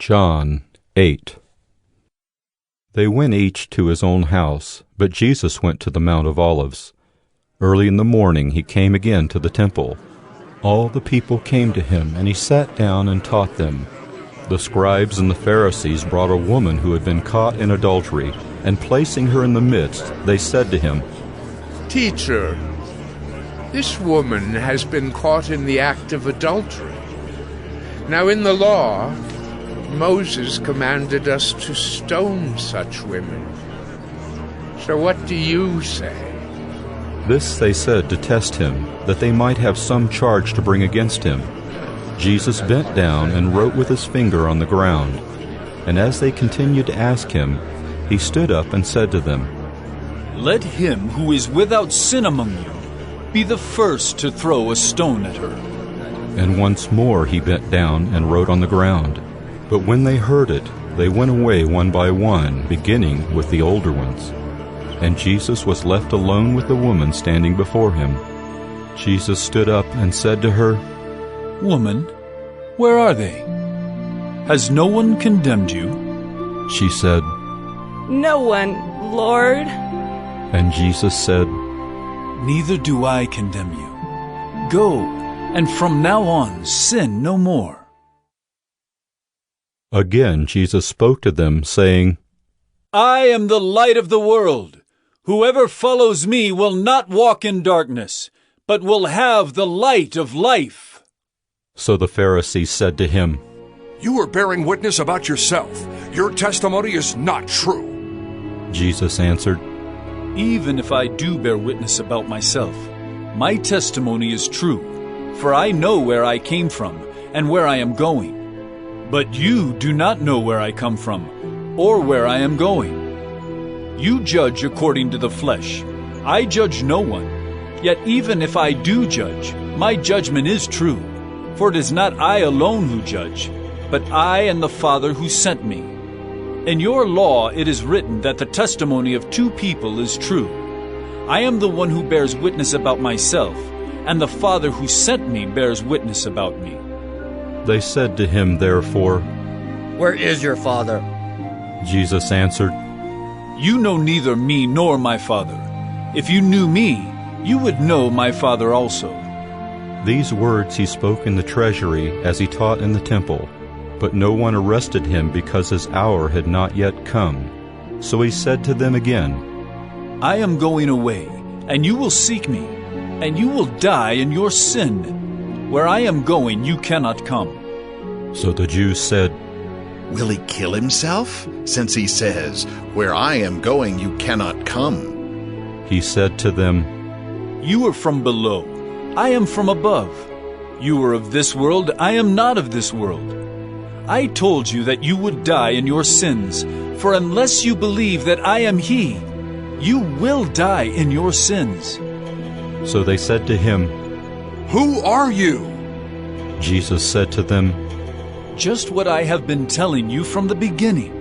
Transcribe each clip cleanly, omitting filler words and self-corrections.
John 8. They went each to his own house, but Jesus went to the Mount of Olives. Early in the morning he came again to the temple. All the people came to him, and he sat down and taught them. The scribes and the Pharisees brought a woman who had been caught in adultery, and placing her in the midst, they said to him, "Teacher, this woman has been caught in the act of adultery. Now in the law, Moses commanded us to stone such women. So what do you say?" This they said to test him, that they might have some charge to bring against him. Jesus bent down and wrote with his finger on the ground. And as they continued to ask him, he stood up and said to them, "Let him who is without sin among you be the first to throw a stone at her." And once more he bent down and wrote on the ground. But when they heard it, they went away one by one, beginning with the older ones. And Jesus was left alone with the woman standing before him. Jesus stood up and said to her, "Woman, where are they? Has no one condemned you?" She said, "No one, Lord." And Jesus said, "Neither do I condemn you. Go, and from now on sin no more." Again Jesus spoke to them, saying, "I am the light of the world. Whoever follows me will not walk in darkness, but will have the light of life." So the Pharisees said to him, "You are bearing witness about yourself. Your testimony is not true." Jesus answered, "Even if I do bear witness about myself, my testimony is true, for I know where I came from and where I am going. But you do not know where I come from or where I am going. You judge according to the flesh. I judge no one. Yet even if I do judge, my judgment is true. For it is not I alone who judge, but I and the Father who sent me. In your law it is written that the testimony of two people is true. I am the one who bears witness about myself, and the Father who sent me bears witness about me." They said to him therefore, "Where is your Father?" Jesus answered, "You know neither me nor my Father. If you knew me, you would know my Father also." These words he spoke in the treasury as he taught in the temple. But no one arrested him because his hour had not yet come. So he said to them again, "I am going away, and you will seek me, and you will die in your sin. Where I am going, you cannot come." So the Jews said, "Will he kill himself, since he says, 'Where I am going, you cannot come'?" He said to them, "You are from below. I am from above. You are of this world. I am not of this world. I told you that you would die in your sins, for unless you believe that I am He, you will die in your sins." So they said to him, "Who are you?" Jesus said to them, "Just what I have been telling you from the beginning.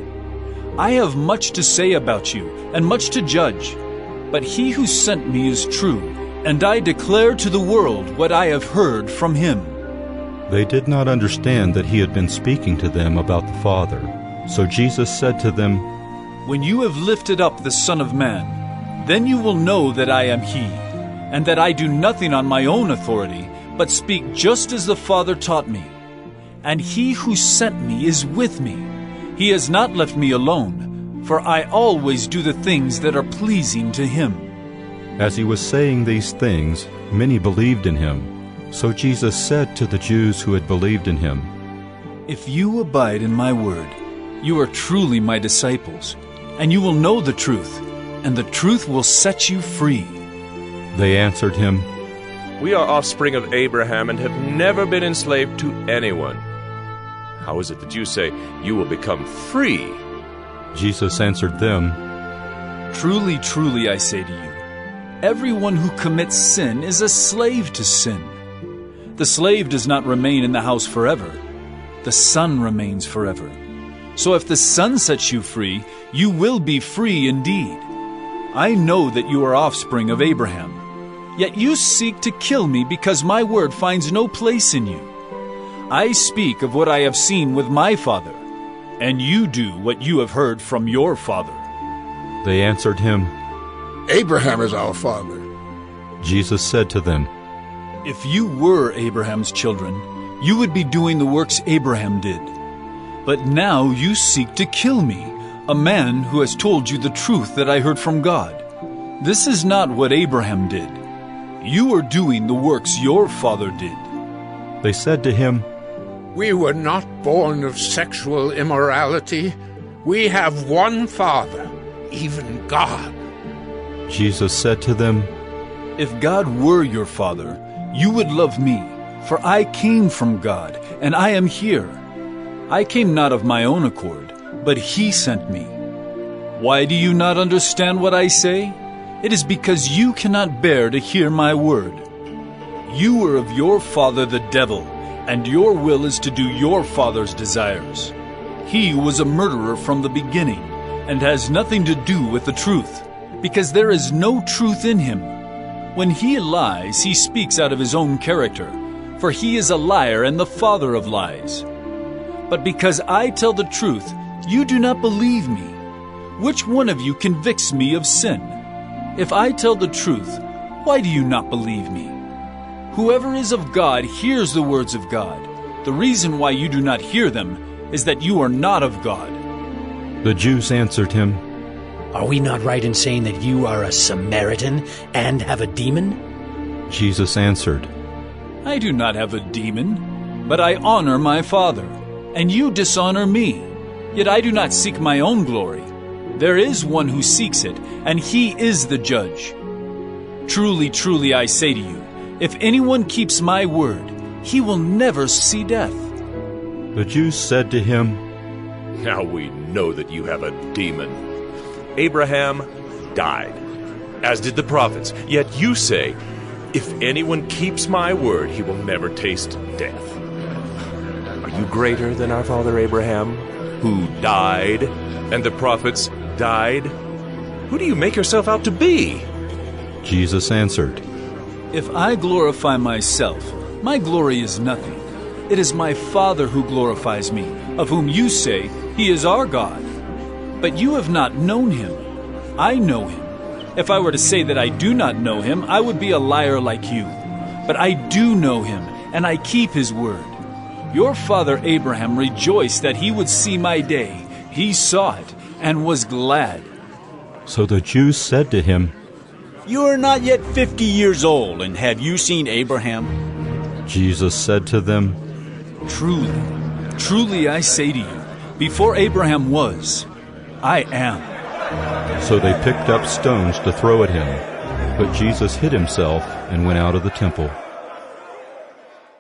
I have much to say about you and much to judge, but He who sent me is true, and I declare to the world what I have heard from Him." They did not understand that he had been speaking to them about the Father. So Jesus said to them, "When you have lifted up the Son of Man, then you will know that I am He, and that I do nothing on my own authority, but speak just as the Father taught me. And He who sent me is with me. He has not left me alone, for I always do the things that are pleasing to Him." As he was saying these things, many believed in him. So Jesus said to the Jews who had believed in him, "If you abide in my word, you are truly my disciples, and you will know the truth, and the truth will set you free." They answered him, "We are offspring of Abraham and have never been enslaved to anyone. How is it that you say you will become free?" Jesus answered them, "Truly, truly, I say to you, everyone who commits sin is a slave to sin. The slave does not remain in the house forever. The Son remains forever. So if the Son sets you free, you will be free indeed. I know that you are offspring of Abraham. Yet you seek to kill me because my word finds no place in you. I speak of what I have seen with my Father, and you do what you have heard from your father. They answered him, Abraham is our father. Jesus said to them, If you were Abraham's children, you would be doing the works Abraham did. But now you seek to kill me, a man who has told you the truth that I heard from God. This is not what Abraham did. You are doing the works your father did. They said to him, We were not born of sexual immorality. We have one Father, even God. Jesus said to them, If God were your father, you would love me, for I came from God, and I am here. I came not of my own accord, but he sent me. Why do you not understand what I say? It is because you cannot bear to hear my word. You are of your father the devil, and your will is to do your father's desires. He was a murderer from the beginning, and has nothing to do with the truth, because there is no truth in him. When he lies, he speaks out of his own character, for he is a liar and the father of lies. But because I tell the truth, you do not believe me. Which one of you convicts me of sin? If I tell the truth, why do you not believe me? Whoever is of God hears the words of God. The reason why you do not hear them is that you are not of God. The Jews answered him, Are we not right in saying that you are a Samaritan and have a demon? Jesus answered, I do not have a demon, but I honor my Father, and you dishonor me. Yet I do not seek my own glory. There is one who seeks it, and he is the judge. Truly, truly, I say to you, if anyone keeps my word, he will never see death. The Jews said to him, Now we know that you have a demon. Abraham died, as did the prophets. Yet you say, if anyone keeps my word, he will never taste death. Are you greater than our father Abraham, who died, and the prophets died? Who do you make yourself out to be? Jesus answered, If I glorify myself, my glory is nothing. It is my Father who glorifies me, of whom you say, He is our God. But you have not known Him. I know Him. If I were to say that I do not know Him, I would be a liar like you. But I do know Him, and I keep His word. Your father Abraham rejoiced that he would see my day. He saw it, and was glad. So the Jews said to him, You are not yet 50 years old, and have you seen Abraham? Jesus said to them, Truly, truly I say to you, before Abraham was, I am. So they picked up stones to throw at him. But Jesus hid himself and went out of the temple.